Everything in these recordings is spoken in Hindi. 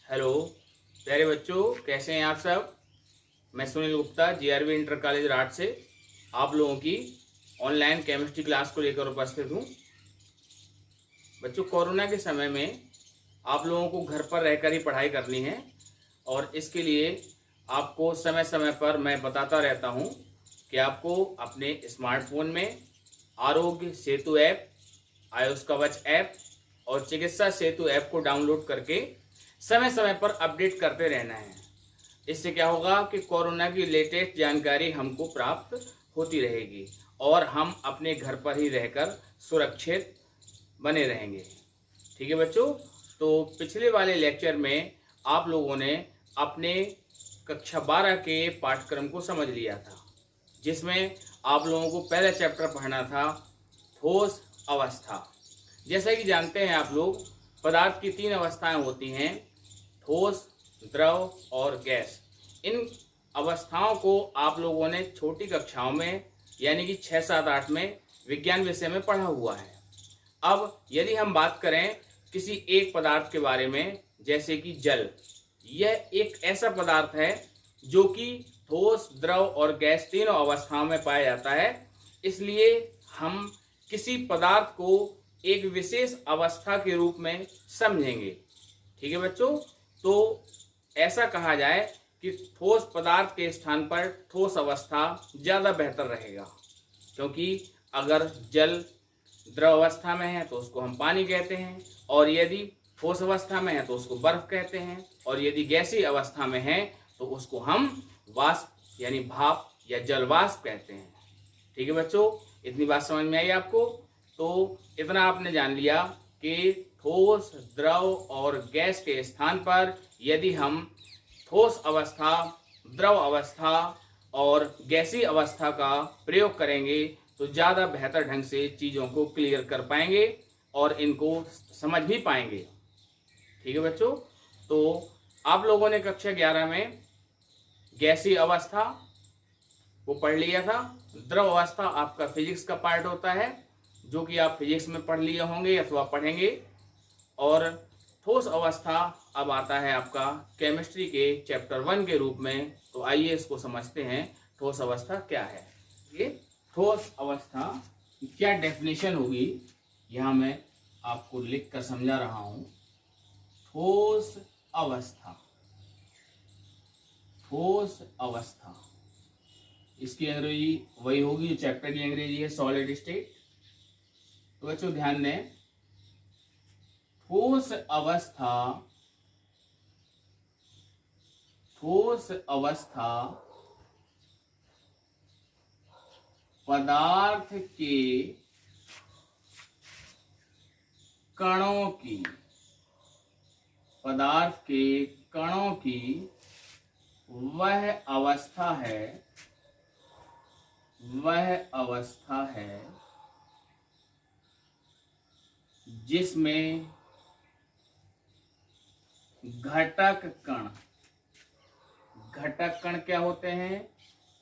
हेलो प्यारे बच्चों, कैसे हैं आप सब। मैं Sunil Gupta GRV inter college rot से आप लोगों की ऑनलाइन केमिस्ट्री क्लास को लेकर उपस्थित हूं। बच्चों, कोरोना के समय में आप लोगों को घर पर रहकर ही पढ़ाई करनी है और इसके लिए आपको समय समय पर मैं बताता रहता हूं कि आपको अपने स्मार्टफोन में आरोग्य सेतु ऐप, आयुष कवच ऐप और चिकित्सा सेतु ऐप को डाउनलोड करके समय समय पर अपडेट करते रहना है। इससे क्या होगा कि कोरोना की लेटेस्ट जानकारी हमको प्राप्त होती रहेगी और हम अपने घर पर ही रहकर सुरक्षित बने रहेंगे। ठीक है बच्चों, तो पिछले वाले लेक्चर में आप लोगों ने अपने कक्षा 12 के पाठ्यक्रम को समझ लिया था, जिसमें आप लोगों को पहला चैप्टर पढ़ना था ठोस अवस्था। जैसा कि जानते हैं आप लोग, पदार्थ की 3 अवस्थाएं होती हैं, ठोस, द्रव और गैस। इन अवस्थाओं को आप लोगों ने छोटी कक्षाओं में यानी कि 6, 7, 8 में विज्ञान विषय में पढ़ा हुआ है। अब यदि हम बात करें किसी एक पदार्थ के बारे में, जैसे कि जल, यह एक ऐसा पदार्थ है जो कि ठोस, द्रव और गैस तीनों अवस्थाओं में पाया जाता है। इसलिए हम किसी पदार्थ को एक विशेष अवस्था के रूप में समझेंगे। ठीक है बच्चों, तो ऐसा कहा जाए कि ठोस पदार्थ के स्थान पर ठोस अवस्था ज़्यादा बेहतर रहेगा, क्योंकि अगर जल द्रव अवस्था में है तो उसको हम पानी कहते हैं, और यदि ठोस अवस्था में है तो उसको बर्फ कहते हैं, और यदि गैसीय अवस्था में है तो उसको हम वाष्प यानी भाप या जल वाष्प कहते हैं। ठीक है बच्चों, इतनी बात समझ में आई आपको। तो इतना आपने जान लिया कि ठोस, द्रव और गैस के स्थान पर यदि हम ठोस अवस्था, द्रव अवस्था और गैसीय अवस्था का प्रयोग करेंगे तो ज़्यादा बेहतर ढंग से चीज़ों को क्लियर कर पाएंगे और इनको समझ भी पाएंगे। ठीक है बच्चों, तो आप लोगों ने कक्षा 11 में गैसीय अवस्था वो पढ़ लिया था। द्रव अवस्था आपका फिजिक्स का पार्ट होता है, जो कि आप फिजिक्स में पढ़ लिए होंगे अथवा पढ़ेंगे। और ठोस अवस्था अब आता है आपका केमिस्ट्री के चैप्टर 1 के रूप में। तो आइए इसको समझते हैं, ठोस अवस्था क्या है। ये ठोस अवस्था की क्या डेफिनेशन होगी, यहाँ मैं आपको लिख कर समझा रहा हूँ। ठोस अवस्था, ठोस अवस्था, इसकी अंग्रेजी वही होगी जो चैप्टर की अंग्रेजी है, सॉलिड स्टेट। तो बच्चों ध्यान दें, ठोस अवस्था, ठोस अवस्था पदार्थ के कणों की, पदार्थ के कणों की वह अवस्था है, वह अवस्था है जिसमें घटक कण, घटक कण क्या होते हैं,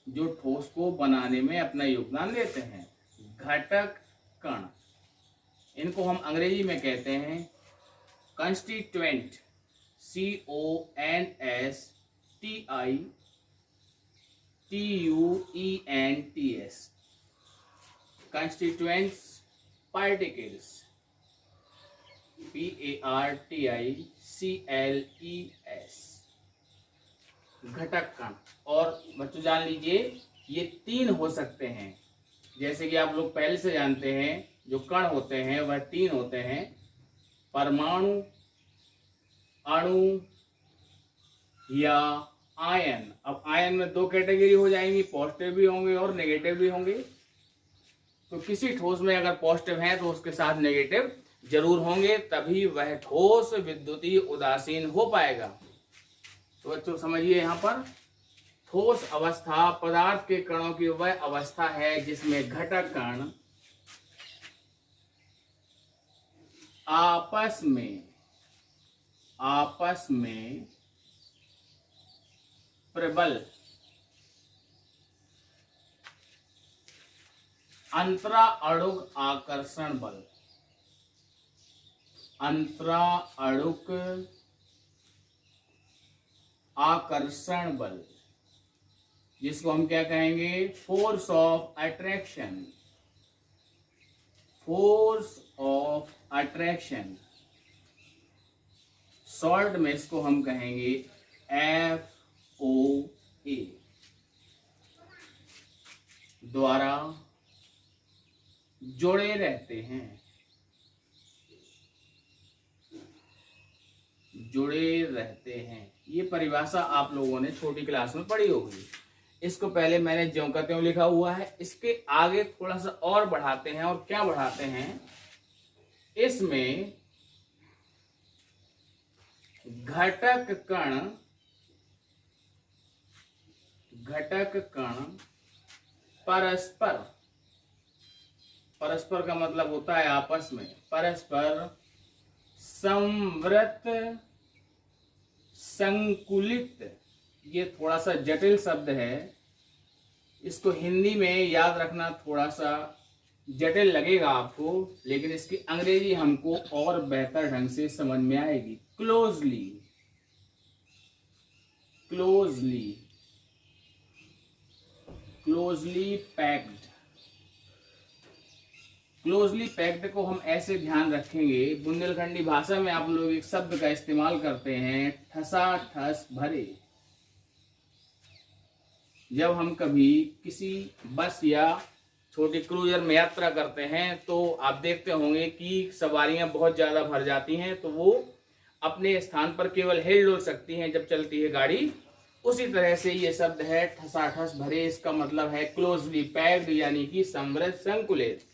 जो ठोस को बनाने में अपना योगदान देते हैं। घटक कण, इनको हम अंग्रेजी में कहते हैं constituent, CONSTITUENTS, constituents, particles, PARTICLES, घटक कण। और बच्चों जान लीजिए, ये 3 हो सकते हैं। जैसे कि आप लोग पहले से जानते हैं, जो कण होते हैं वह 3 होते हैं, परमाणु, अणु या आयन। अब आयन में 2 कैटेगरी हो जाएंगी, पॉजिटिव भी होंगे और नेगेटिव भी होंगे। तो किसी ठोस में अगर पॉजिटिव है तो उसके साथ नेगेटिव जरूर होंगे, तभी वह ठोस विद्युतीय उदासीन हो पाएगा। तो बच्चों समझिए, यहाँ पर ठोस अवस्था पदार्थ के कणों की वह अवस्था है जिसमें घटक कण आपस में प्रबल अंतरा अणुक आकर्षण बल, अंतरा अणुक आकर्षण बल, जिसको हम क्या कहेंगे, force of attraction, force of attraction. Short में इसको हम कहेंगे FOA, द्वारा जुड़े रहते हैं, जुड़े रहते हैं। ये परिभाषा आप लोगों ने छोटी क्लास में पढ़ी होगी। इसको पहले मैंने ज्यों का त्यों लिखा हुआ है, इसके आगे थोड़ा सा और बढ़ाते हैं। और क्या बढ़ाते हैं, इसमें घटक कण परस्पर, परस्पर का मतलब होता है आपस में, परस्पर संवृत संकुलित। ये थोड़ा सा जटिल शब्द है, इसको हिंदी में याद रखना थोड़ा सा जटिल लगेगा आपको, लेकिन इसकी अंग्रेजी हमको और बेहतर ढंग से समझ में आएगी। Closely, closely, closely packed. Closely packed को हम ऐसे ध्यान रखेंगे, बुंदेलखंडी भाषा में आप लोग एक शब्द का इस्तेमाल करते हैं, ठसाठस भरे। जब हम कभी किसी बस या छोटे क्रूजर में यात्रा करते हैं तो आप देखते होंगे कि सवारियां बहुत ज्यादा भर जाती हैं, तो वो अपने स्थान पर केवल हिल डुल सकती हैं जब चलती है गाड़ी। उसी तरह से ये शब्द है ठसाठस भरे, इसका मतलब है क्लोजली पैक्ड, यानी कि संवृत संकुलित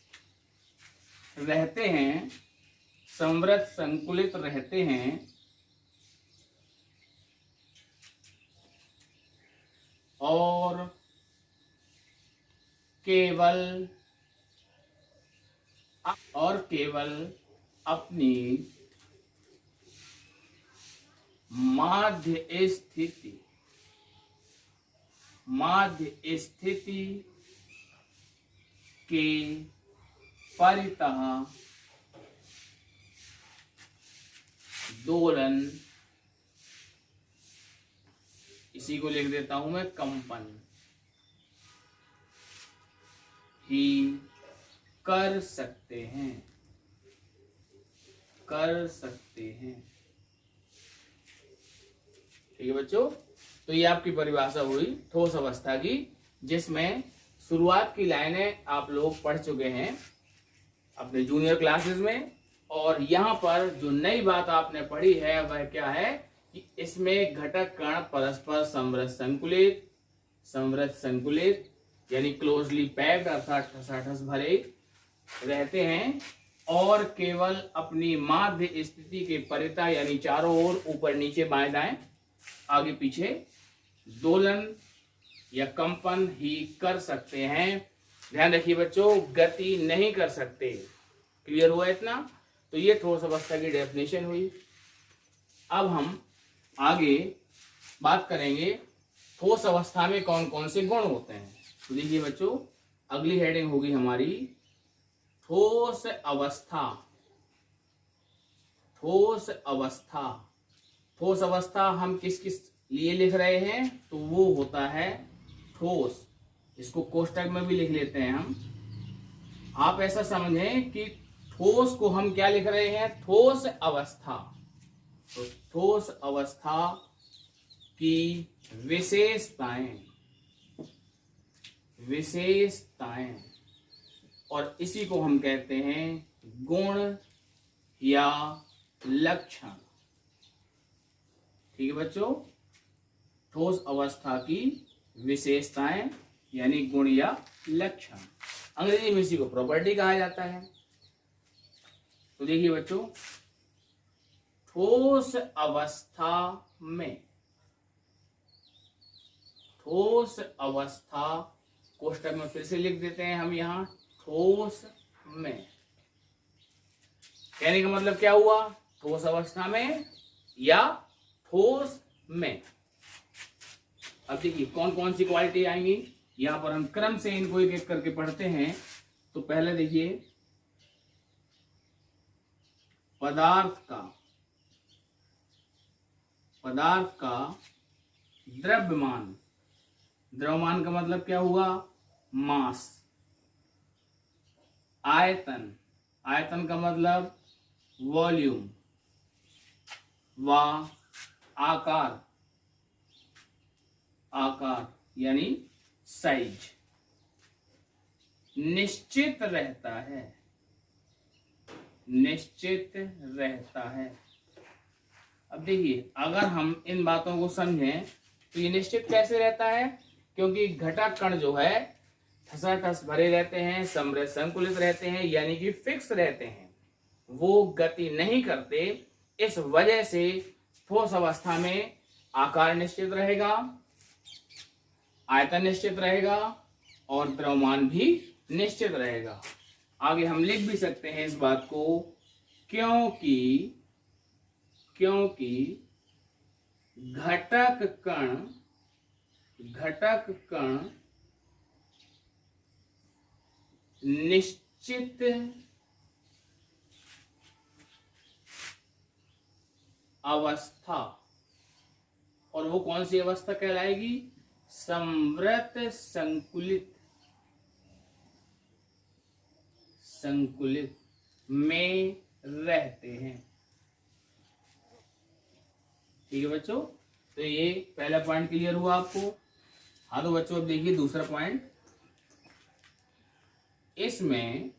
रहते हैं, संवृत संकुलित रहते हैं। और केवल अपनी माध्य स्थिति के परितः दोलन, इसी को लिख देता हूं मैं कंपन, ही कर सकते हैं, कर सकते हैं। ठीक है बच्चों, तो ये आपकी परिभाषा हुई ठोस अवस्था की, जिसमें शुरुआत की लाइनें आप लोग पढ़ चुके हैं अपने जूनियर क्लासेस में। और यहाँ पर जो नई बात आपने पढ़ी है वह क्या है कि इसमें घटक कण परस्पर संवृत संकुलित, संवृत संकुलित यानी क्लोजली पैक्ड अर्थात ठसाठस भरे रहते हैं, और केवल अपनी माध्य स्थिति के परितः यानी चारों ओर ऊपर नीचे बाएं दाएं आगे पीछे दोलन या कंपन ही कर सकते हैं। ध्यान रखिए बच्चों, गति नहीं कर सकते। क्लियर हुआ इतना? तो ये ठोस अवस्था की डेफिनेशन हुई। अब हम आगे बात करेंगे ठोस अवस्था में कौन कौन से गुण होते हैं। तो देखिए बच्चों, अगली हेडिंग होगी हमारी ठोस अवस्था। ठोस अवस्था, ठोस अवस्था हम किस किस लिए लिख रहे हैं, तो वो होता है ठोस। इसको कोष्टक में भी लिख लेते हैं हम। आप ऐसा समझें कि ठोस को हम क्या लिख रहे हैं, ठोस अवस्था। तो ठोस अवस्था की विशेषताएं, विशेषताएं, और इसी को हम कहते हैं गुण या लक्षण। ठीक है बच्चों, ठोस अवस्था की विशेषताएं यानी गुण या लक्षण, अंग्रेजी में इसी को प्रॉपर्टी कहा जाता है। तो देखिए बच्चों, ठोस अवस्था में, ठोस अवस्था कोष्टक में फिर से लिख देते हैं हम यहां ठोस में। कहने का मतलब क्या हुआ, ठोस अवस्था में या ठोस में। अब देखिए कौन कौन सी क्वालिटी आएंगी, यहां पर हम क्रम से इनको एक एक करके पढ़ते हैं। तो पहले देखिए पदार्थ का द्रव्यमान, द्रव्यमान का मतलब क्या हुआ, मास। आयतन, आयतन का मतलब वॉल्यूम। व आकार, आकार यानी साइज। निश्चित रहता है, निश्चित रहता है। अब देखिए, अगर हम इन बातों को समझें तो ये निश्चित कैसे रहता है, क्योंकि घटक कण जो है ठसाठस भरे रहते हैं, समृद्ध संकुलित रहते हैं, यानी कि फिक्स रहते हैं, वो गति नहीं करते। इस वजह से ठोस अवस्था में आकार निश्चित रहेगा, आयतन निश्चित रहेगा और द्रव्यमान भी निश्चित रहेगा। आगे हम लिख भी सकते हैं इस बात को, क्योंकि घटक कण निश्चित अवस्था, और वो कौन सी अवस्था कहलाएगी, समृद्ध संकुलित में रहते हैं। ठीक है बच्चों, तो ये पहला पॉइंट क्लियर हुआ आपको। हाँ तो बच्चों अब देखिए दूसरा पॉइंट, इसमें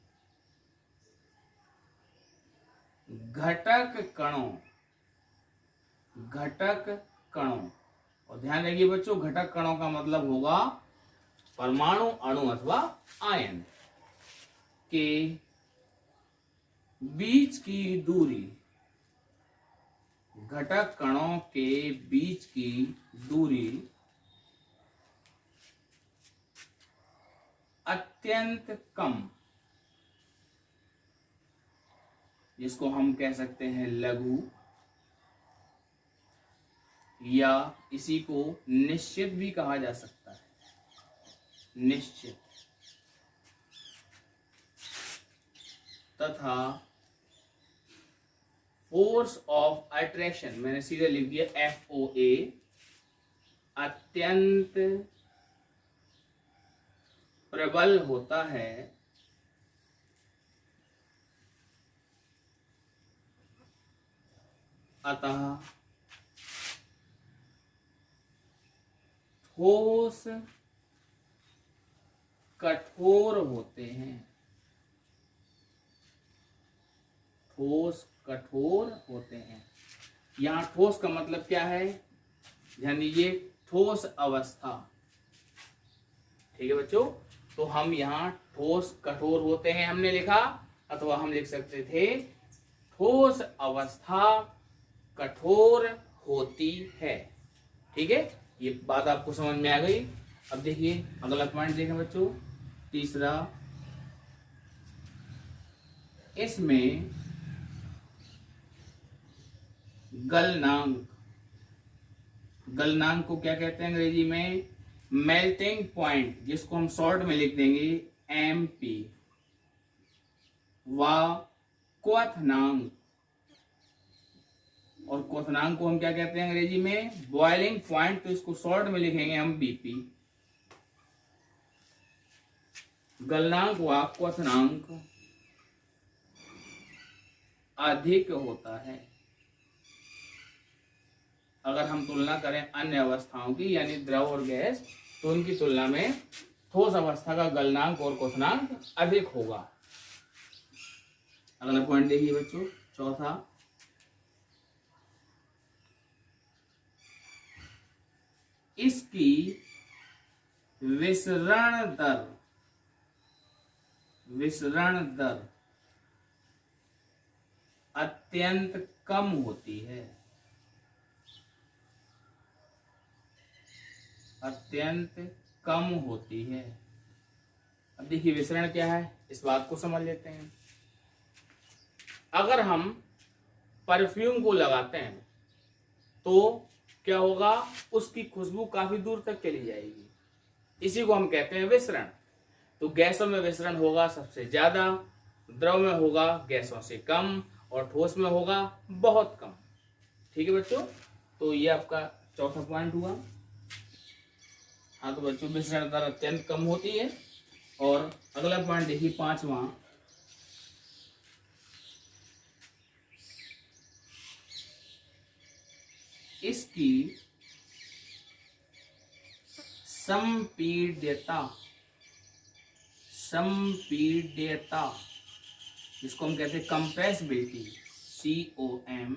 घटक कणों, और ध्यान रखिए बच्चों, घटक कणों का मतलब होगा परमाणु, अणु अथवा आयन के बीच की दूरी। घटक कणों के बीच की दूरी अत्यंत कम, जिसको हम कह सकते हैं लघु, या इसी को निश्चित भी कहा जा सकता है, निश्चित, तथा फोर्स ऑफ अट्रैक्शन, मैंने सीधे लिख दिया FOA, अत्यंत प्रबल होता है, अतः ठोस कठोर होते हैं, ठोस कठोर होते हैं। यहां ठोस का मतलब क्या है, ध्यान दीजिए, ठोस अवस्था। ठीक है बच्चों, तो हम यहाँ ठोस कठोर होते हैं हमने लिखा, अथवा हम लिख सकते थे ठोस अवस्था कठोर होती है। ठीक है, ये बात आपको समझ में आ गई। अब देखिए अगला पॉइंट देखें बच्चों, तीसरा, इसमें गलनांक, गलनांक को क्या कहते हैं अंग्रेजी में, मेल्टिंग पॉइंट, जिसको हम शॉर्ट में लिख देंगे MP, व क्वथनांक, और क्वथनांक को हम क्या कहते हैं अंग्रेजी में, बॉइलिंग पॉइंट, तो इसको शॉर्ट में लिखेंगे हम BP। गलनांक व क्वथनांक अधिक होता है अगर हम तुलना करें अन्य अवस्थाओं की, यानी द्रव और गैस, तो उनकी तुलना में ठोस अवस्था का गलनांक और क्वथनांक अधिक होगा। अगला पॉइंट देखिए बच्चों, चौथा, इसकी विसरण दर अत्यंत कम होती है, अत्यंत कम होती है। अब देखिए विसरण क्या है, इस बात को समझ लेते हैं। अगर हम परफ्यूम को लगाते हैं तो क्या होगा, उसकी खुशबू काफी दूर तक चली जाएगी, इसी को हम कहते हैं विसरण। तो गैसों में विसरण होगा सबसे ज्यादा, द्रव में होगा गैसों से कम, और ठोस में होगा बहुत कम। ठीक है बच्चों, तो ये आपका चौथा पॉइंट हुआ। हाँ तो बच्चों मिश्रण दर अत्यंत कम होती है। और अगला पॉइंट देखिए 5वां, इसकी संपीड्यता, संपीड्यता जिसको हम कहते हैं कंप्रेसिबिलिटी, COMPRESSIBILITY,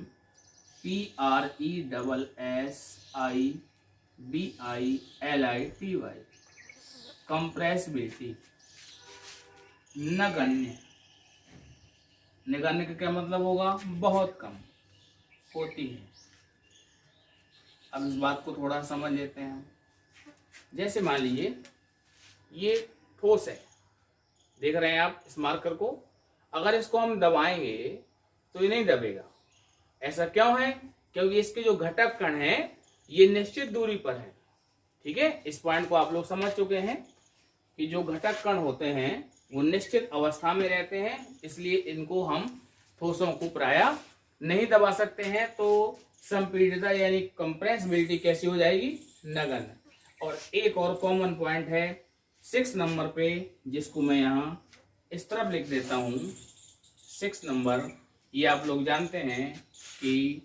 कंप्रेसिबिलिटी नगण्य, नगण्य का क्या मतलब होगा, बहुत कम होती है। अब इस बात को थोड़ा समझ लेते हैं। जैसे मान लीजिए ये ठोस है, देख रहे हैं आप इस मार्कर को, अगर इसको हम दबाएंगे तो ये नहीं दबेगा। ऐसा क्यों है, क्योंकि इसके जो घटक कण हैं ये निश्चित दूरी पर हैं। ठीक है, इस पॉइंट को आप लोग समझ चुके हैं कि जो घटक कण होते हैं वो निश्चित अवस्था में रहते हैं, इसलिए इनको हम ठोसों को प्रायः नहीं दबा सकते हैं। तो संपीड़ितता यानी कंप्रेसिबिलिटी कैसी हो जाएगी, नगण्य। और एक और कॉमन पॉइंट है 6 नंबर पे, जिसको मैं यहाँ इस तरफ लिख देता हूँ 6 नंबर। ये आप लोग जानते हैं कि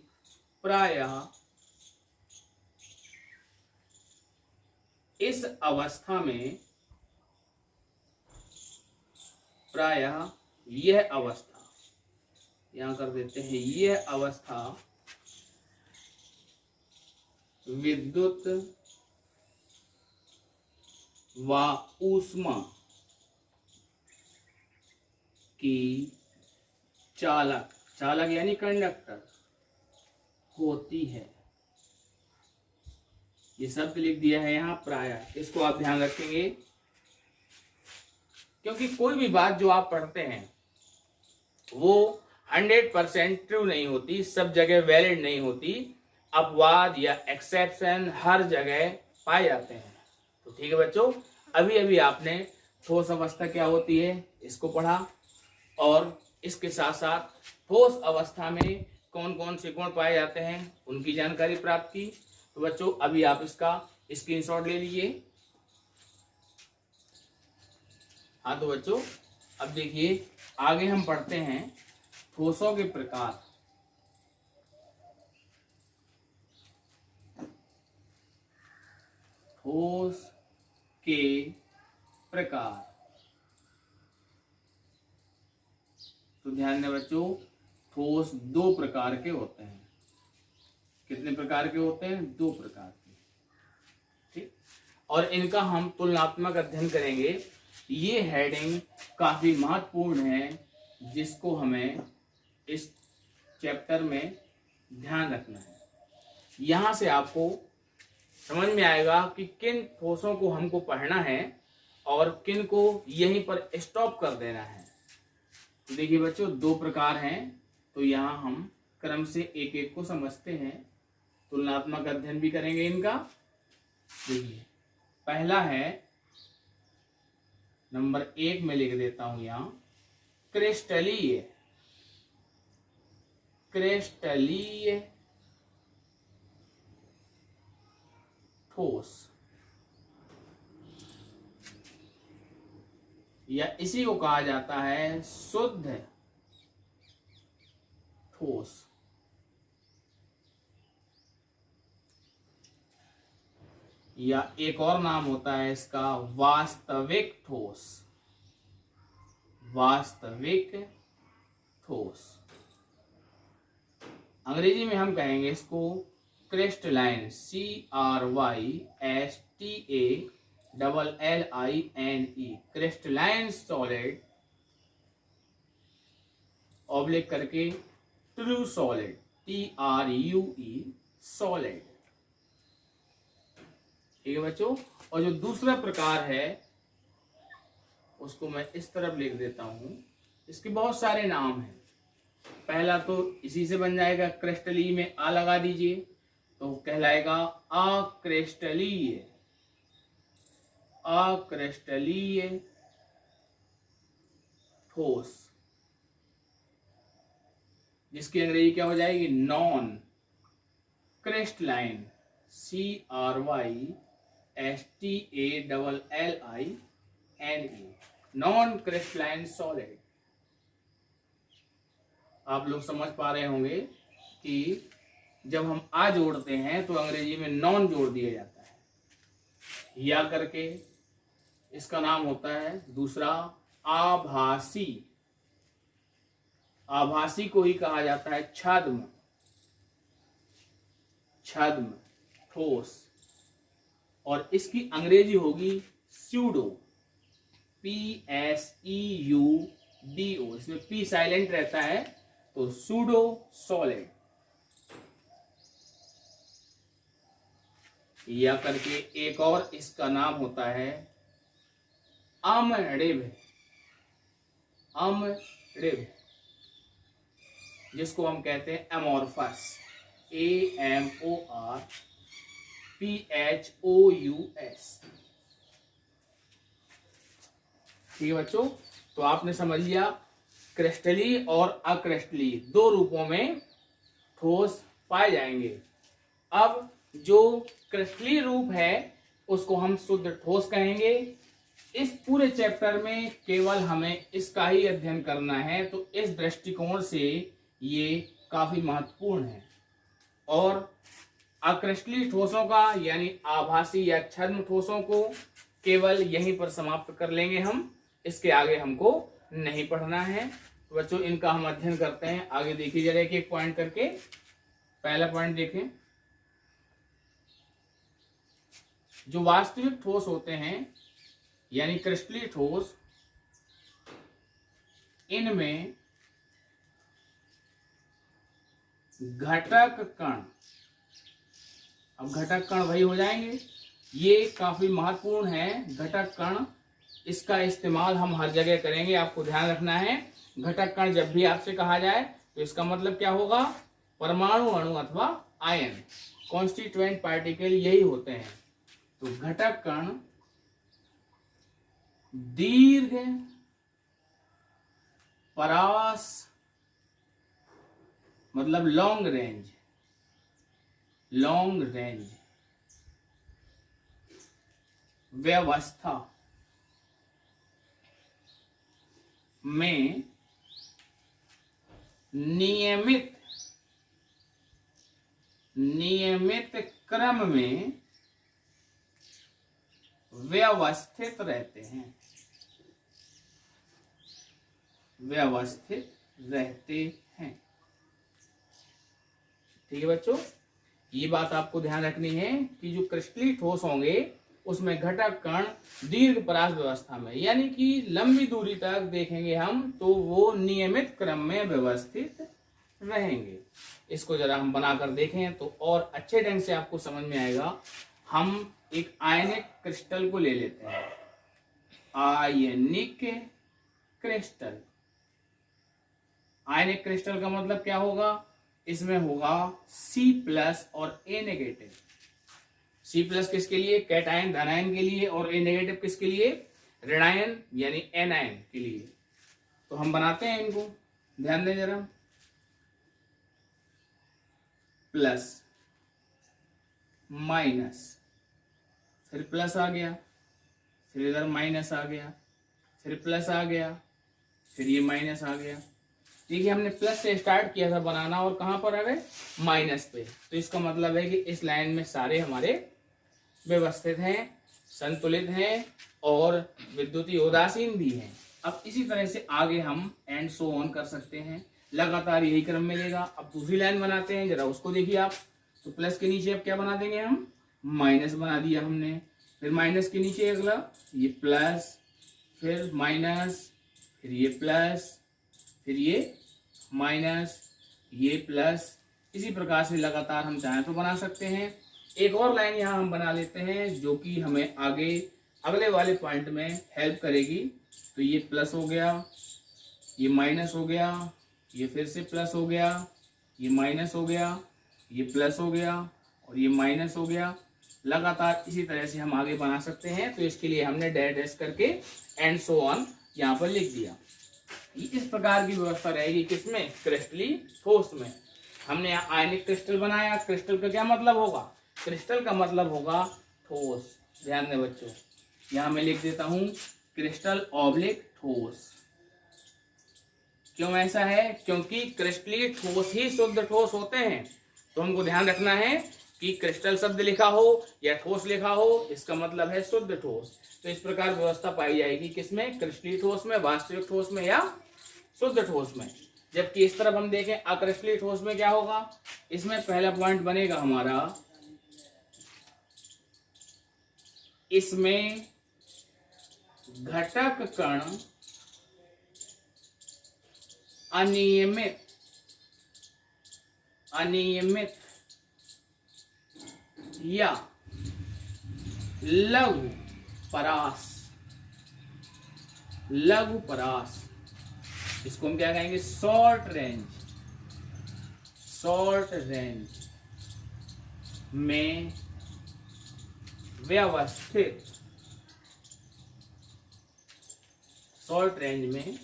प्रायः इस अवस्था में, प्रायः यह अवस्था, यहां कर देते हैं, यह अवस्था विद्युत व ऊष्मा की चालक, चालक यानी कंडक्टर होती है। ये शब्द लिख दिया है यहाँ प्रायः, इसको आप ध्यान रखेंगे, क्योंकि कोई भी बात जो आप पढ़ते हैं वो 100% ट्रू नहीं होती, सब जगह वैलिड नहीं होती। अपवाद या एक्सेप्शन हर जगह पाए जाते हैं। तो ठीक है बच्चों, अभी अभी आपने ठोस अवस्था क्या होती है इसको पढ़ा, और इसके साथ साथ ठोस अवस्था में कौन कौन से गुण पाए जाते हैं उनकी जानकारी प्राप्त की। तो बच्चों अभी आप इसका स्क्रीनशॉट ले लीजिए। हाँ तो बच्चों अब देखिए आगे हम पढ़ते हैं ठोसों के प्रकार। ठोस के प्रकार, तो ध्यान दें बच्चों, ठोस 2 प्रकार के होते हैं। कितने प्रकार के होते हैं, 2 प्रकार के। ठीक, और इनका हम तुलनात्मक अध्ययन करेंगे। ये हेडिंग काफी महत्वपूर्ण है, जिसको हमें इस चैप्टर में ध्यान रखना है। यहां से आपको समझ में आएगा कि किन ठोसों को हमको पढ़ना है और किन को यहीं पर स्टॉप कर देना है। तो देखिए बच्चों 2 प्रकार हैं, तो यहाँ हम क्रम से एक एक को समझते हैं, तुलनात्मक अध्ययन भी करेंगे इनका। देखिए पहला है, नंबर 1 में लिख देता हूं यहाँ, क्रिस्टलीय, क्रिस्टलीय ठोस, या इसी को कहा जाता है शुद्ध ठोस। या एक और नाम होता है इसका वास्तविक ठोस, वास्तविक ठोस। अंग्रेजी में हम कहेंगे इसको crystalline, CRYSTALLINE, crystalline solid oblique करके ट्रू सॉलिड, TRUE सॉलिड। ठीक है बच्चों, और जो दूसरा प्रकार है उसको मैं इस तरफ लिख देता हूं। इसके बहुत सारे नाम हैं। पहला तो इसी से बन जाएगा, क्रिस्टलीय में आ लगा दीजिए तो कहलाएगा अक्रिस्टलीय, अक्रिस्टलीय ठोस, जिसकी अंग्रेजी क्या हो जाएगी, non crystalline, CRYSTALLINE STALLINE, non crystalline solid. आप लोग समझ पा रहे होंगे कि जब हम आ जोड़ते हैं तो अंग्रेजी में नॉन जोड़ दिया जाता है या करके। इसका नाम होता है दूसरा आभासी। आभासी को ही कहा जाता है छद्म, छद्म ठोस, और इसकी अंग्रेजी होगी स्यूडो, PSEUDO। इसमें P साइलेंट रहता है तो सूडो सॉलिड। या करके एक और इसका नाम होता है अमरिब, अमरिब, जिसको हम कहते हैं एमोर्फस, AMORPHOUS। ठीक है बच्चों, तो आपने समझ लिया क्रिस्टली और अक्रिस्टली दो रूपों में ठोस पाए जाएंगे। अब जो क्रिस्टली रूप है उसको हम शुद्ध ठोस कहेंगे। इस पूरे चैप्टर में केवल हमें इसका ही अध्ययन करना है, तो इस दृष्टिकोण से ये काफी महत्वपूर्ण है। और अक्रिस्टली ठोसों का यानी आभासी या छद्म ठोसों को केवल यहीं पर समाप्त कर लेंगे हम, इसके आगे हमको नहीं पढ़ना है। तो बच्चों इनका हम अध्ययन करते हैं। आगे देखिए जरा एक एक पॉइंट करके। पहला पॉइंट देखें, जो वास्तविक ठोस होते हैं यानी क्रिस्टली ठोस, इनमें घटक कण, अब घटक कण वही हो जाएंगे, ये काफी महत्वपूर्ण है घटक कण। इसका इस्तेमाल हम हर जगह करेंगे, आपको ध्यान रखना है। घटक कण जब भी आपसे कहा जाए तो इसका मतलब क्या होगा, परमाणु अणु अथवा आयन, कॉन्स्टिट्यूएंट पार्टिकल यही होते हैं। तो घटक कण दीर्घ परास मतलब लॉन्ग रेंज, लॉन्ग रेंज व्यवस्था में नियमित क्रम में व्यवस्थित रहते हैं, व्यवस्थित रहते हैं। ठीक है बच्चों, ये बात आपको ध्यान रखनी है कि जो क्रिस्टली ठोस होंगे उसमें घटक कण दीर्घ परास व्यवस्था में, यानी कि लंबी दूरी तक देखेंगे हम तो वो नियमित क्रम में व्यवस्थित रहेंगे। इसको जरा हम बनाकर देखें तो और अच्छे ढंग से आपको समझ में आएगा। हम एक आयनिक क्रिस्टल को ले लेते हैं, आयनिक क्रिस्टल। आयनिक क्रिस्टल का मतलब क्या होगा, इसमें होगा C+ और A नेगेटिव। C+ किसके लिए, कैटायन धनायन के लिए, और A नेगेटिव किसके लिए, ऋणायन यानी एनायन के लिए। तो हम बनाते हैं इनको, ध्यान दें जरा। प्लस माइनस, फिर प्लस आ गया, फिर इधर माइनस आ गया, फिर प्लस आ गया, फिर ये माइनस आ गया। देखिए हमने प्लस से स्टार्ट किया था बनाना और कहां पर आ गए, माइनस पे। तो इसका मतलब है कि इस लाइन में सारे हमारे व्यवस्थित हैं, संतुलित हैं और विद्युतीय उदासीन भी हैं। अब इसी तरह से आगे हम एंड सो ऑन कर सकते हैं, लगातार यही क्रम मिलेगा। अब दूसरी लाइन बनाते हैं, जरा उसको देखिए आप। तो प्लस के नीचे अब क्या बना देंगे हम, माइनस बना दिया हमने। फिर माइनस के नीचे अगला ये प्लस, फिर माइनस, फिर ये प्लस, फिर ये माइनस, ये प्लस। इसी प्रकार से लगातार हम चाहें तो बना सकते हैं। एक और लाइन यहाँ हम बना लेते हैं जो कि हमें आगे अगले वाले पॉइंट में हेल्प करेगी। तो ये प्लस हो गया, ये माइनस हो गया, ये फिर से प्लस हो गया, ये माइनस हो गया, ये प्लस हो गया और ये माइनस हो गया। लगातार इसी तरह से हम आगे बना सकते हैं। तो इसके लिए हमने डैश डैश करके एंड सो ऑन यहाँ पर लिख दिया। इस प्रकार की व्यवस्था रहेगी किसमें, क्रिस्टली ठोस में। हमने यहाँ आयनिक क्रिस्टल बनाया। क्रिस्टल का क्या मतलब होगा, क्रिस्टल का मतलब होगा ठोस। ध्यान दें बच्चों, यहां मैं लिख देता हूं क्रिस्टल ऑब्लिक ठोस। क्यों ऐसा है? क्योंकि क्रिस्टलीय ठोस ही शुद्ध ठोस होते हैं। तो हमको ध्यान रखना है कि क्रिस्टल शब्द लिखा हो या ठोस लिखा हो, इसका मतलब है शुद्ध ठोस। तो इस प्रकार व्यवस्था पाई जाएगी किसमें? क्रिस्टलीय ठोस में, वास्तविक ठोस में या शुद्ध ठोस में। जबकि इस तरफ हम देखें अक्रिस्टलीय ठोस में क्या होगा? इसमें पहला पॉइंट बनेगा हमारा, इसमें घटक कण अनियमित या लघु परास, इसको हम क्या कहेंगे? शॉर्ट रेंज में व्यवस्थित, शॉर्ट रेंज में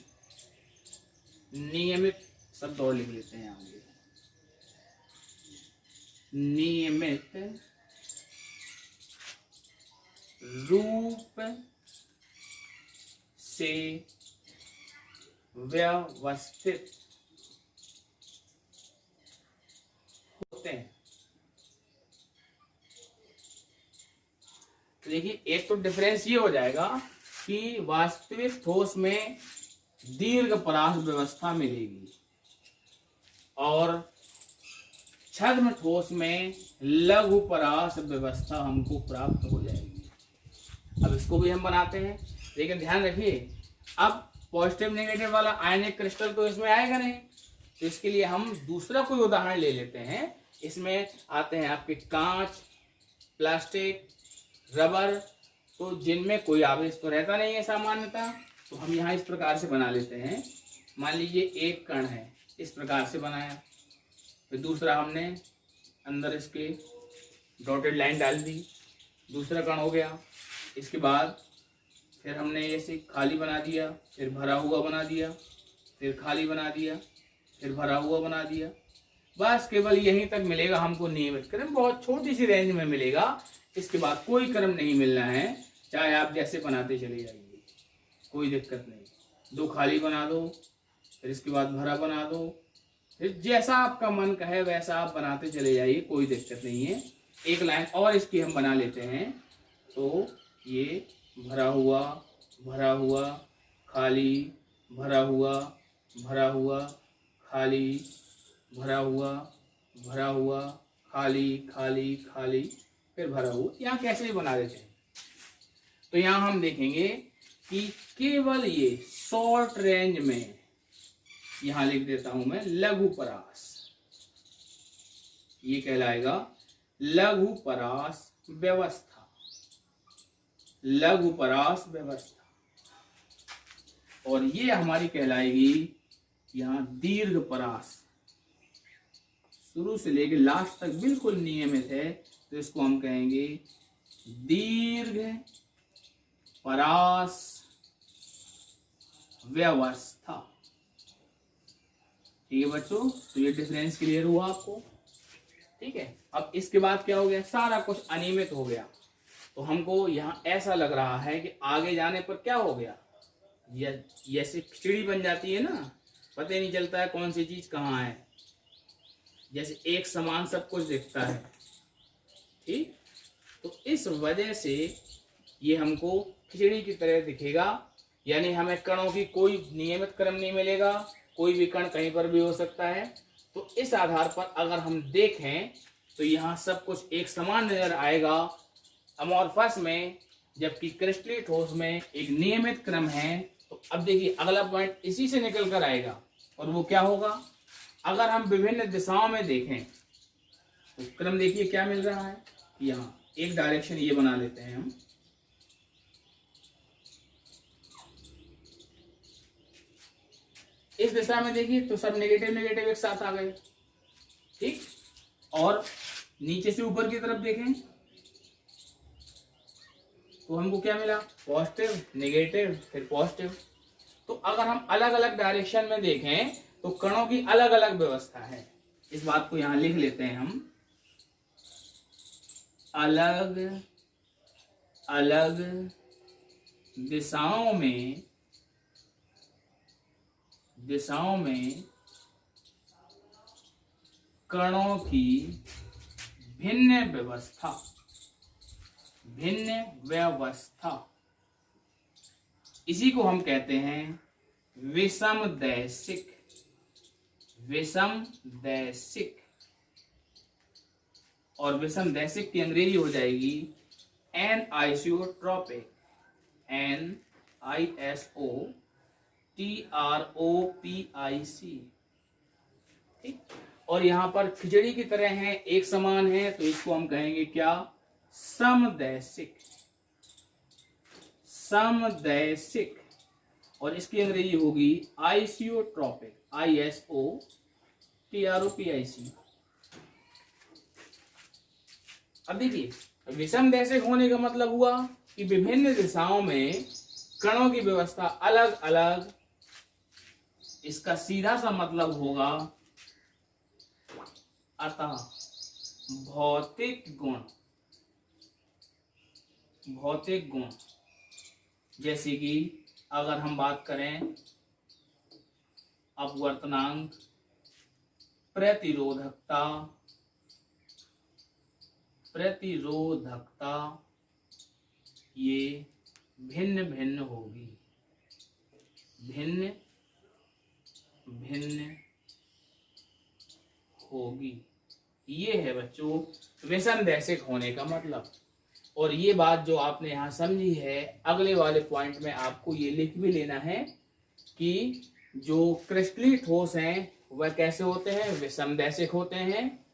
नियमित शब्द और लिख लेते हैं आगे, नियमित रूप से व्यवस्थित होते हैं। देखिए एक तो डिफरेंस ये हो जाएगा कि वास्तविक ठोस में दीर्घ परास व्यवस्था मिलेगी और छद्म ठोस में लघु परास व्यवस्था हमको प्राप्त हो जाएगी। अब इसको भी हम बनाते हैं, लेकिन ध्यान रखिए अब पॉजिटिव नेगेटिव वाला आयनिक क्रिस्टल तो इसमें आएगा नहीं, तो इसके लिए हम दूसरा कोई उदाहरण ले लेते हैं। इसमें आते हैं आपके कांच, प्लास्टिक, रबर, तो जिनमें कोई आवेश तो रहता नहीं है सामान्यतः, तो हम यहाँ इस प्रकार से बना लेते हैं। मान लीजिए एक कण है, इस प्रकार से बनाया, फिर दूसरा हमने अंदर इसके डॉटेड लाइन डाल दी, दूसरा कण हो गया। इसके बाद फिर हमने ऐसे खाली बना दिया, फिर भरा हुआ बना दिया, फिर खाली बना दिया, फिर भरा हुआ बना दिया। बस केवल यहीं तक मिलेगा हमको नियमित क्रम, बहुत छोटी सी रेंज में मिलेगा। इसके बाद कोई क्रम नहीं मिलना है, चाहे आप जैसे बनाते चले जाइए, कोई दिक्कत नहीं। दो खाली बना दो, फिर इसके बाद भरा बना दो, फिर जैसा आपका मन कहे वैसा आप बनाते चले जाइए, कोई दिक्कत नहीं है। एक लाइन और इसकी हम बना लेते हैं, तो ये भरा हुआ, भरा हुआ, खाली, भरा हुआ, भरा हुआ, खाली, भरा हुआ, भरा हुआ, खाली, खाली, खाली, फिर भरा हुआ। यहाँ कैसे भी बना देते हैं। तो यहाँ हम देखेंगे कि केवल ये शॉर्ट रेंज में, यहाँ लिख देता हूं मैं लघु परास, ये कहलाएगा लघु परास व्यवस्था, लघु परास व्यवस्था। और ये हमारी कहलाएगी यहाँ दीर्घ परास, शुरू से लेकर लास्ट तक बिल्कुल नियमित है, तो इसको हम कहेंगे दीर्घ परास व्यवस्था। ठीक है बच्चों, तो ये डिफरेंस क्लियर हुआ आपको? ठीक है। अब इसके बाद क्या हो गया? सारा कुछ अनियमित हो गया, तो हमको यहाँ ऐसा लग रहा है कि आगे जाने पर क्या हो गया, जैसे खिचड़ी बन जाती है ना, पता ही नहीं चलता है कौन सी चीज कहाँ है, जैसे एक समान सब कुछ दिखता है। ठीक, तो इस वजह से ये हमको खिचड़ी की तरह दिखेगा, यानी हमें कणों की कोई नियमित क्रम नहीं मिलेगा, कोई भी कण कहीं पर भी हो सकता है। तो इस आधार पर अगर हम देखें तो यहाँ सब कुछ एक समान नजर आएगा अमोर्फस में, जबकि क्रिस्टलीय ठोस में एक नियमित क्रम है। तो अब देखिए अगला पॉइंट इसी से निकल कर आएगा, और वो क्या होगा? अगर हम विभिन्न दिशाओं में देखें तो क्रम देखिए क्या मिल रहा है। यहाँ एक डायरेक्शन ये बना लेते हैं हम, इस दिशा में देखिए तो सब नेगेटिव नेगेटिव एक साथ आ गए। ठीक, और नीचे से ऊपर की तरफ देखें तो हमको क्या मिला? पॉजिटिव, नेगेटिव, फिर पॉजिटिव। तो अगर हम अलग अलग डायरेक्शन में देखें तो कणों की अलग अलग व्यवस्था है। इस बात को यहां लिख लेते हैं हम, अलग अलग दिशाओं में कणों की भिन्न व्यवस्था, इसी को हम कहते हैं विषमदैशिक। और विषमदैशिक की अंग्रेजी हो जाएगी एनआइसोट्रॉपिक। NISOTROPIC। ठीक। और यहाँ पर खिचड़ी की तरह है, एक समान है, तो इसको हम कहेंगे क्या? समदैशिक। और इसकी अंग्रेजी होगी आइसोट्रॉपिक। ISOTROPIC। अब देखिए, विषमदैशिक होने का मतलब हुआ कि विभिन्न दिशाओं में कणों की व्यवस्था अलग अलग। इसका सीधा सा मतलब होगा अतः भौतिक गुण, जैसे कि अगर हम बात करें अपवर्तनांक, प्रतिरोधकता, ये भिन्न भिन्न होगी। ये है बच्चों विषमदैशिक होने का मतलब। और ये बात जो आपने यहाँ समझी है, अगले वाले पॉइंट में आपको ये लिख भी लेना है कि जो क्रिस्टलीय ठोस हैं वह कैसे होते हैं? विषमदैशिक होते हैं।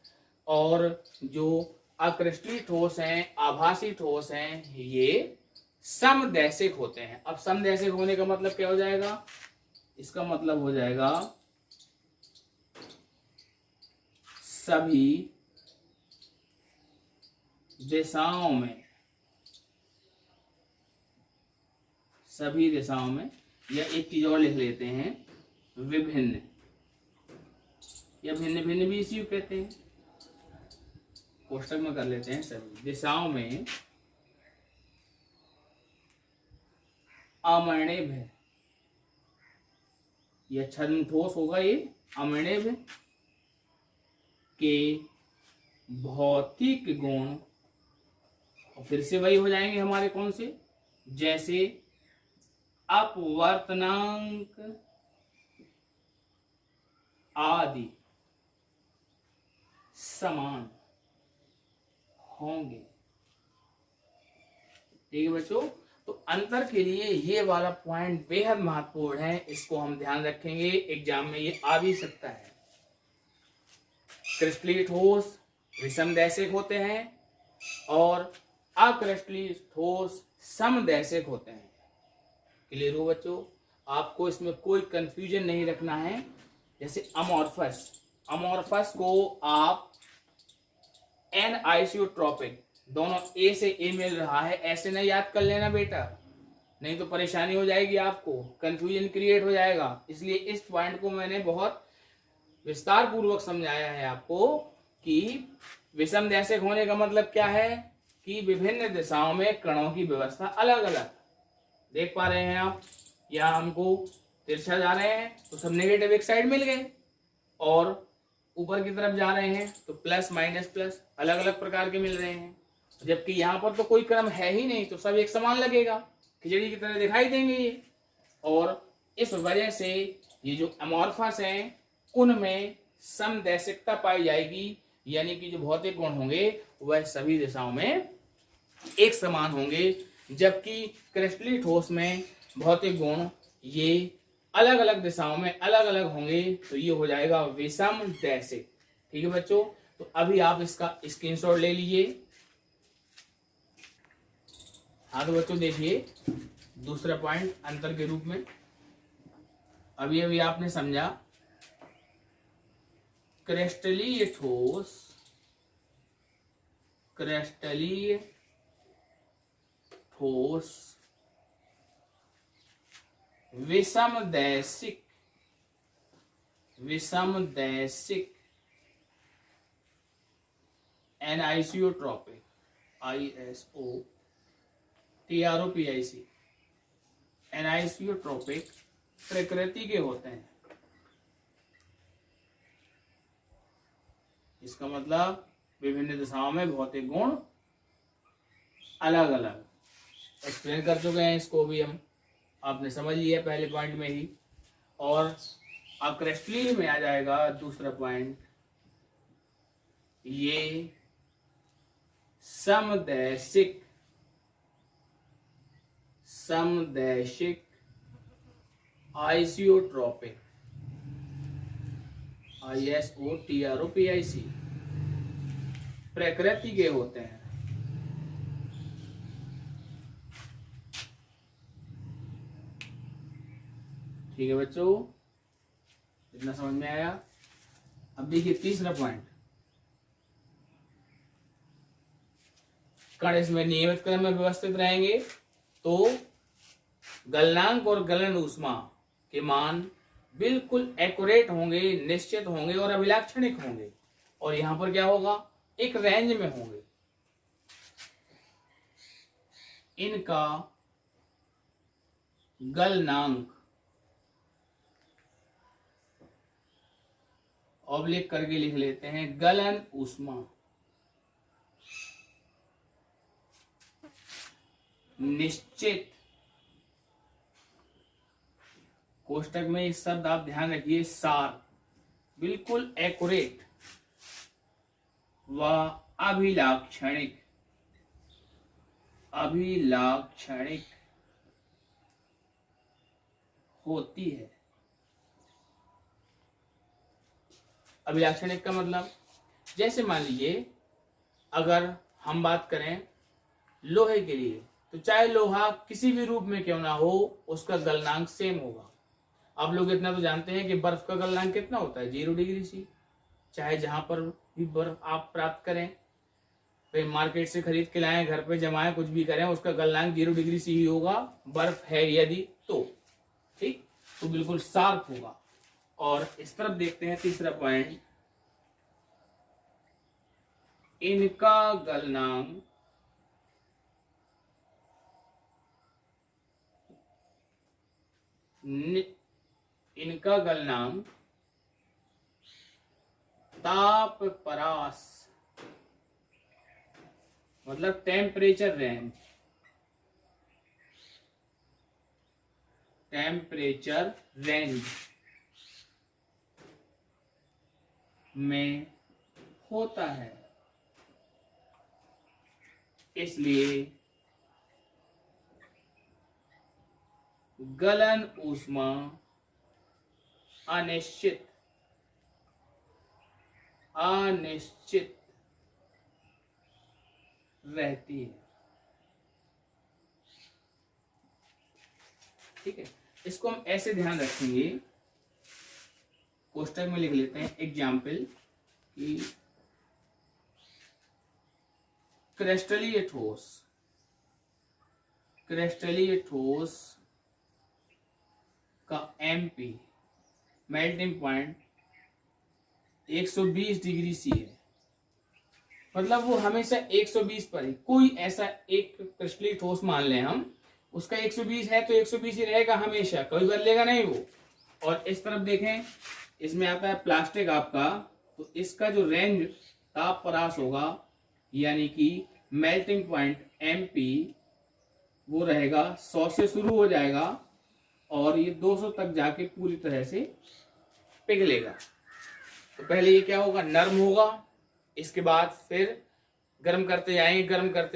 और जो अक्रिस्टलीय ठोस हैं, आभासी ठोस हैं, ये समदैशिक होते हैं। अब समदैशिक होने का मतलब क्या हो जाएगा? इसका मतलब हो जाएगा सभी दिशाओं में, या एक चीज और लिख लेते हैं, विभिन्न, या भिन्न भिन्न भी इसी को कहते हैं, कोष्टक में कर लेते हैं। सभी दिशाओं में अमणिभ, यह छद्म ठोस होगा, ये अमणिभ के भौतिक गुण, और फिर से वही हो जाएंगे हमारे कौन से? जैसे अपवर्तनांक आदि समान होंगे। ठीक है बच्चों, तो अंतर के लिए ये वाला पॉइंट बेहद महत्वपूर्ण है, इसको हम ध्यान रखेंगे, एग्जाम में ये आ भी सकता है। क्रिस्टलीय ठोस विषमदैशिक होते हैं और अक्रिस्टलीय ठोस समदैशिक होते हैं। क्लियर हो बच्चों? आपको इसमें कोई कंफ्यूजन नहीं रखना है। जैसे अमोर्फस को आप एनआइसोट्रॉपिक, दोनों ए से ए मिल रहा है, ऐसे नहीं याद कर लेना बेटा, नहीं तो परेशानी हो जाएगी, आपको कंफ्यूजन क्रिएट हो जाएगा। इसलिए इस पॉइंट को मैंने बहुत विस्तार पूर्वक समझाया है आपको कि विषमदैशिक होने का मतलब क्या है कि विभिन्न दिशाओं में कणों की व्यवस्था अलग अलग। देख पा रहे हैं आप, यहाँ हमको तिरछा जा रहे हैं तो सब नेगेटिव एक साइड मिल गए, और ऊपर की तरफ जा रहे हैं तो प्लस माइनस प्लस अलग अलग प्रकार के मिल रहे हैं। जबकि यहाँ पर तो कोई क्रम है ही नहीं, तो सब एक समान लगेगा, खिचड़ी की तरह दिखाई देंगे ये। और इस वजह से ये जो अमोर्फस हैं उनमें समदैशिकता पाई जाएगी, यानी कि जो भौतिक गुण होंगे वह सभी दिशाओं में एक समान होंगे। जबकि क्रिस्टलीय ठोस में भौतिक गुण ये अलग अलग दिशाओं में अलग अलग होंगे, तो ये हो जाएगा विषमदैशिक। ठीक है बच्चों, तो अभी आप इसका स्क्रीनशॉट ले लीजिए। हाँ तो बच्चों देखिए, दूसरा पॉइंट अंतर के रूप में अभी अभी आपने समझा, क्रिस्टलीय ठोस विषमदैशिक एनिसोट्रॉपिक TROPIC, एनाइसोट्रोपिक प्रकृति के होते हैं। इसका मतलब विभिन्न दिशाओं में भौतिक गुण अलग अलग। एक्सप्लेन कर चुके हैं इसको भी हम, आपने समझ लिया पहले पॉइंट में ही। और अब क्रिस्टलीन में आ जाएगा दूसरा पॉइंट, ये समदैशिक आइसोट्रोपिक, ISOTROPIC प्रकृति के होते हैं। ठीक है बच्चों, इतना समझ में आया। अब देखिए तीसरा पॉइंट, कण इसमें नियमित क्रम में व्यवस्थित रहेंगे तो गलनांक और गलन ऊष्मा के मान बिल्कुल एक्यूरेट होंगे, निश्चित होंगे और अभिलाक्षणिक होंगे। और यहां पर क्या होगा, एक रेंज में होंगे। इनका गलनांक ऑब्लिक करके लिख लेते हैं, गलन ऊष्मा निश्चित, कोष्टक में इस शब्द आप ध्यान रखिए, सार, बिल्कुल एक्यूरेट व अभिलाक्षणिक होती है। अभिलाक्षणिक का मतलब, जैसे मान लीजिए अगर हम बात करें लोहे के लिए, तो चाहे लोहा किसी भी रूप में क्यों ना हो, उसका गलनांक सेम होगा। आप लोग इतना तो जानते हैं कि बर्फ का गलनांक कितना होता है, 0 डिग्री सी। चाहे जहां पर भी बर्फ आप प्राप्त करें, भाई मार्केट से खरीद के लाएं, घर पे जमाएं, कुछ भी करें, उसका गलनांक 0 डिग्री सी ही होगा, बर्फ है यदि तो। ठीक, तो बिल्कुल शार्प होगा। और इस तरफ देखते हैं तीसरा पॉइंट, इनका गलनांक ताप परास, मतलब टेम्परेचर रेंज में होता है। इसलिए गलन ऊष्मा अनिश्चित रहती है। ठीक है, इसको हम ऐसे ध्यान रखेंगे, कोष्टक में लिख लेते हैं एग्जाम्पल कि क्रिस्टलीय ठोस का MP melting point 120 degree C है। मतलब वो हमेशा 120 पर ही, कोई ऐसा एक क्रिस्टलीय ठोस मान लें हम, उसका 120 है तो 120 ही रहेगा हमेशा, कभी बदलेगा नहीं वो। और इस तरफ देखें, इसमें आता है प्लास्टिक आपका, तो इसका जो रेंज ताप परास होगा, यानी कि मेल्टिंग पॉइंट MP, वो रहेगा 100 से शुरू हो जाएगा और ये 200 तक जाके पूरी तरह से पिघलेगा। तो पहले ये क्या होगा, नरम होगा, इसके बाद फिर गर्म करते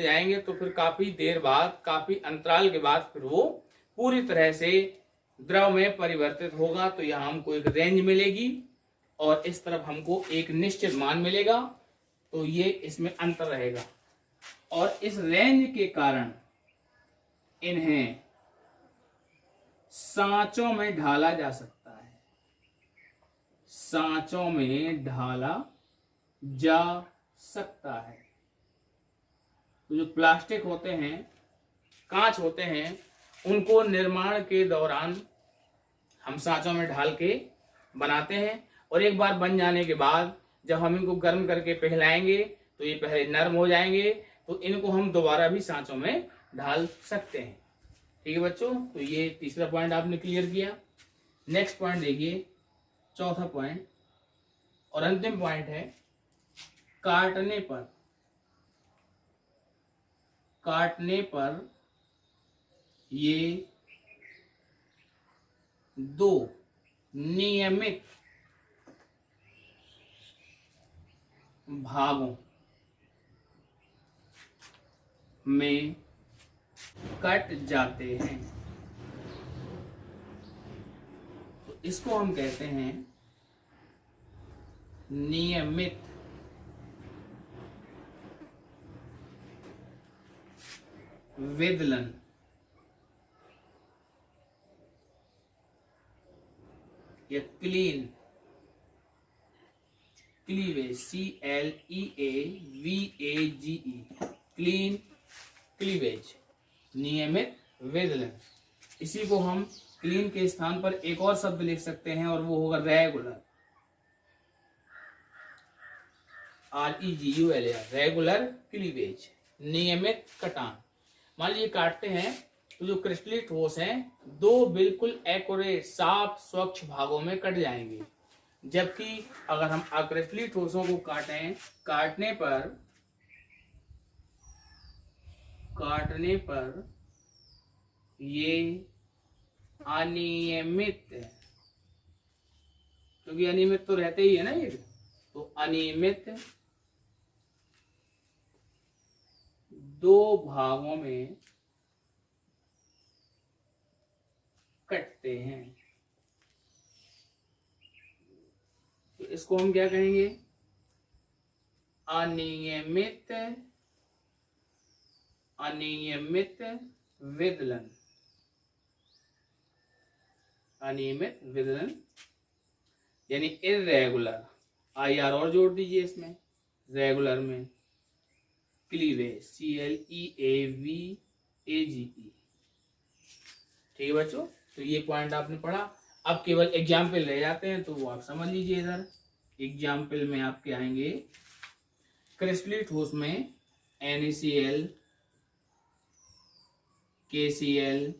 जाएंगे तो फिर काफी देर बाद, काफी अंतराल के बाद फिर वो पूरी तरह से द्रव में परिवर्तित होगा। तो यहाँ हमको एक रेंज मिलेगी और इस तरफ हमको एक निश्चित मान मिलेगा। तो ये इसमें अंतर रहेगा और इस रेंज के कारण इन्हें सांचों में ढाला जा सकता है, सांचों में ढाला जा सकता है। तो जो प्लास्टिक होते हैं, कांच होते हैं, उनको निर्माण के दौरान हम सांचों में ढाल के बनाते हैं और एक बार बन जाने के बाद जब हम इनको गर्म करके पिघलाएंगे तो ये पहले नरम हो जाएंगे, तो इनको हम दोबारा भी सांचों में ढाल सकते हैं। ठीक है बच्चों, तो ये तीसरा पॉइंट आपने क्लियर किया। नेक्स्ट पॉइंट देखिए, चौथा पॉइंट और अंतिम पॉइंट है, काटने पर ये दो नियमित भागों में कट जाते हैं। तो इसको हम कहते हैं नियमित विदलन या क्लीवेज, CLEAVAGE, क्लीन क्लीवेज, नियमित विदलन। इसी को हम क्लीन के स्थान पर एक और शब्द लिख सकते हैं और वो होगा रेगुलर, REGULAR, रेगुलर क्लीवेज, नियमित कटान। मान लीजिए काटते हैं तो जो क्रिस्टली ठोस हैं दो बिल्कुल एक्यूरेट साफ स्वच्छ भागों में कट जाएंगे, जबकि अगर हम अक्रिस्टली ठोसों को काटने पर ये अनियमित, क्योंकि अनियमित तो रहते ही है ना ये, तो अनियमित दो भागों में कटते हैं। तो इसको हम क्या कहेंगे, अनियमित विदलन, अनियमित विदलन यानी इर्रेगुलर, IR और जोड़ दीजिए इसमें, रेगुलर में क्लीवेज, CLEAVAGE। ठीक है बच्चों, तो ये पॉइंट आपने पढ़ा। अब केवल एग्जाम्पल रह जाते हैं, तो वो आप समझ लीजिए। इधर एग्जाम्पल में आपके आएंगे, क्रिस्टली ठोस में NaCl, KCl,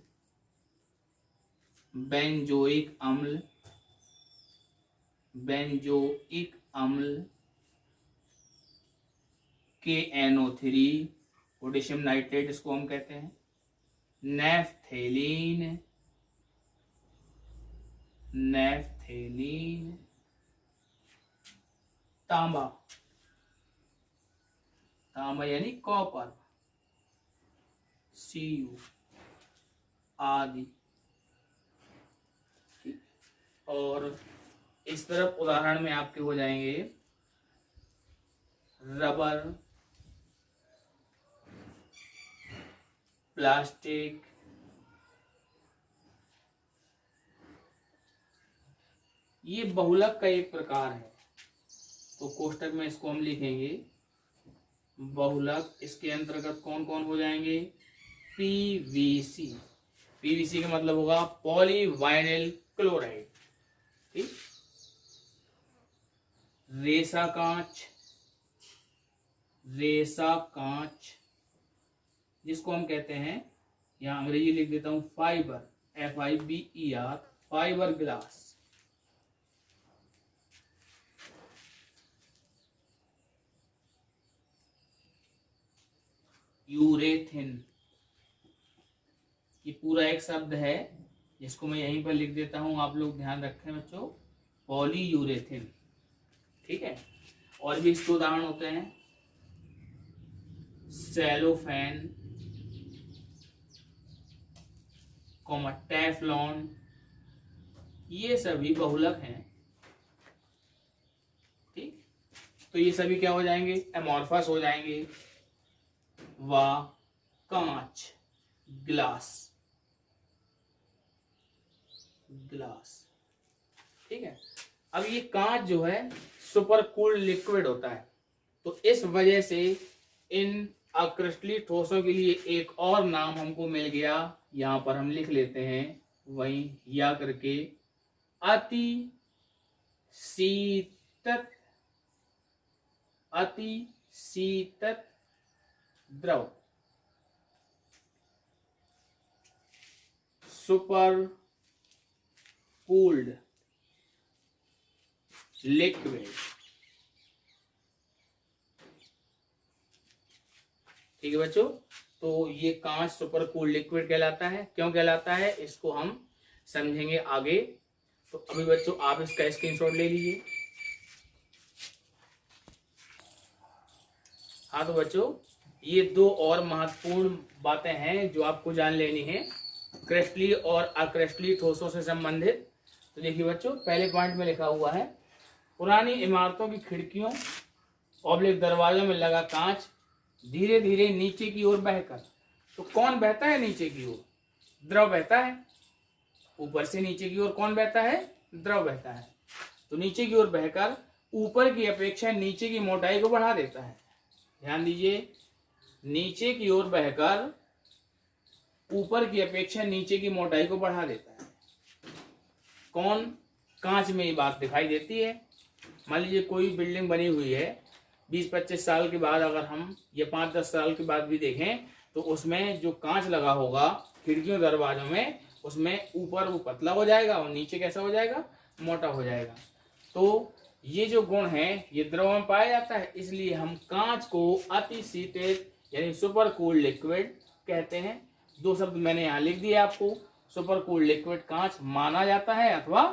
बेंजोइक अम्ल, KNO3, पोटेशियम नाइट्रेट इसको हम कहते हैं, नेफ्थेलीन, तांबा यानी कॉपर, Cu आदि। और इस तरफ उदाहरण में आपके हो जाएंगे रबर, प्लास्टिक, ये बहुलक का एक प्रकार है। तो कोष्टक में इसको हम लिखेंगे बहुलक। इसके अंतर्गत कौन कौन हो जाएंगे, PVC का मतलब होगा पॉलीवाइनिल क्लोराइड, ठीक। रेसा कांच जिसको हम कहते हैं, यहां अंग्रेजी लिख देता हूं, fibre, FIBER, fibre glass. Urethane, ये पूरा एक शब्द है जिसको मैं यहीं पर लिख देता हूं, आप लोग ध्यान रखें बच्चों, पॉलीयूरेथिन, ठीक है। और भी इसके उदाहरण होते हैं, सेलोफेन, टेफ्लॉन, ये सभी बहुलक हैं, ठीक। तो ये सभी क्या हो जाएंगे, एमॉर्फस हो जाएंगे, व कांच, ग्लास, ठीक है। अब ये कांच जो है सुपर कूल्ड लिक्विड होता है, तो इस वजह से इन अक्रिस्टली ठोसों के लिए एक और नाम हमको मिल गया, यहां पर हम लिख लेते हैं वहीं या करके, अति शीतत द्रव, सुपर कूल्ड लिक्विड। ठीक है बच्चों, तो ये कांच सुपर कूल्ड लिक्विड कहलाता है। क्यों कहलाता है इसको हम समझेंगे आगे। तो अभी बच्चों आप इसका स्क्रीनशॉट ले लीजिए। हाँ तो बच्चों ये दो और महत्वपूर्ण बातें हैं जो आपको जान लेनी है क्रिस्टलीय और अक्रिस्टलीय ठोसों से संबंधित। तो देखिए बच्चों, पहले पॉइंट में लिखा हुआ है पुरानी इमारतों की खिड़कियों ऑब्लिक दरवाजों में लगा कांच धीरे धीरे नीचे की ओर बहकर, तो कौन बहता है नीचे की ओर? द्रव बहता है। ऊपर से नीचे की ओर कौन बहता है? द्रव बहता है। तो नीचे की ओर बहकर ऊपर की अपेक्षा नीचे की मोटाई को बढ़ा देता है। ध्यान दीजिए, नीचे की ओर बहकर ऊपर की अपेक्षा नीचे की मोटाई को बढ़ा देता है। कौन? कांच में ये बात दिखाई देती है। मान लीजिए कोई बिल्डिंग बनी हुई है, 20-25 साल के बाद अगर हम ये 5-10 साल के बाद भी देखें तो उसमें जो कांच लगा होगा खिड़कियों दरवाजों में, उसमें ऊपर वो पतला हो जाएगा और नीचे कैसा हो जाएगा? मोटा हो जाएगा। तो ये जो गुण है ये द्रव में पाया जाता है, इसलिए हम कांच को अति शीतल यानी सुपर कूल्ड लिक्विड कहते हैं। दो शब्द मैंने यहाँ लिख दिए आपको, सुपर कूल्ड लिक्विड कांच माना जाता है अथवा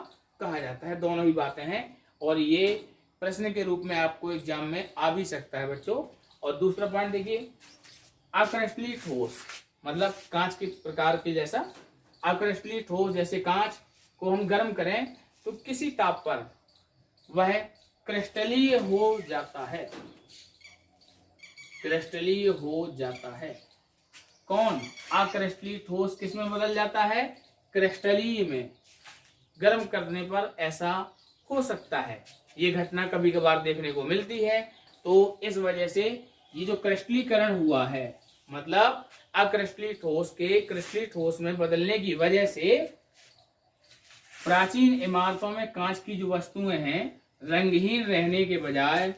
कहा जाता है, दोनों ही बातें हैं। और ये प्रश्न के रूप में आपको एग्जाम में आ भी सकता है बच्चों। और दूसरा पॉइंट देखिए, अक्रिस्टलीय ठोस मतलब कांच के प्रकार के जैसा। अक्रिस्टलीय ठोस जैसे कांच को हम गर्म करें तो किसी ताप पर वह क्रिस्टलीय हो जाता है। क्रिस्टलीय हो जाता है। कौन? अक्रिस्टलीय ठोस किस में बदल जाता है? क्रिस्टलीय में। गर्म करने पर ऐसा हो सकता है, ये घटना कभी कभार देखने को मिलती है। तो इस वजह से ये जो क्रिस्टलीकरण हुआ है, मतलब अक्रिस्टलीय ठोस के क्रिस्टलीय ठोस में बदलने की वजह से प्राचीन इमारतों में कांच की जो वस्तुएं हैं रंगहीन रहने के बजाय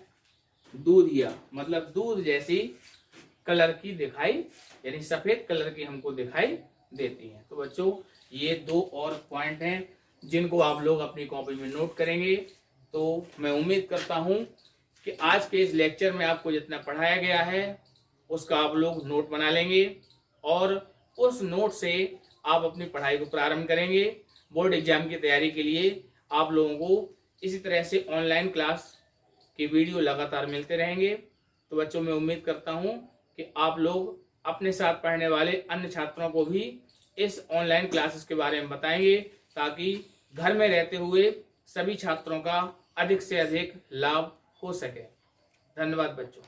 दूधिया मतलब दूध जैसी कलर की दिखाई यानी सफेद कलर की हमको दिखाई देती हैं। तो बच्चों ये दो और पॉइंट हैं जिनको आप लोग अपनी कॉपी में नोट करेंगे। तो मैं उम्मीद करता हूं कि आज के इस लेक्चर में आपको जितना पढ़ाया गया है उसका आप लोग नोट बना लेंगे और उस नोट से आप अपनी पढ़ाई को प्रारंभ करेंगे। बोर्ड एग्जाम की तैयारी के लिए आप लोगों को इसी तरह से ऑनलाइन क्लास की वीडियो लगातार मिलते रहेंगे। तो बच्चों मैं उम्मीद करता हूं कि आप लोग अपने साथ पढ़ने वाले अन्य छात्रों को भी इस ऑनलाइन क्लासेस के बारे में बताएंगे ताकि घर में रहते हुए सभी छात्रों का अधिक से अधिक लाभ हो सके। धन्यवाद बच्चों।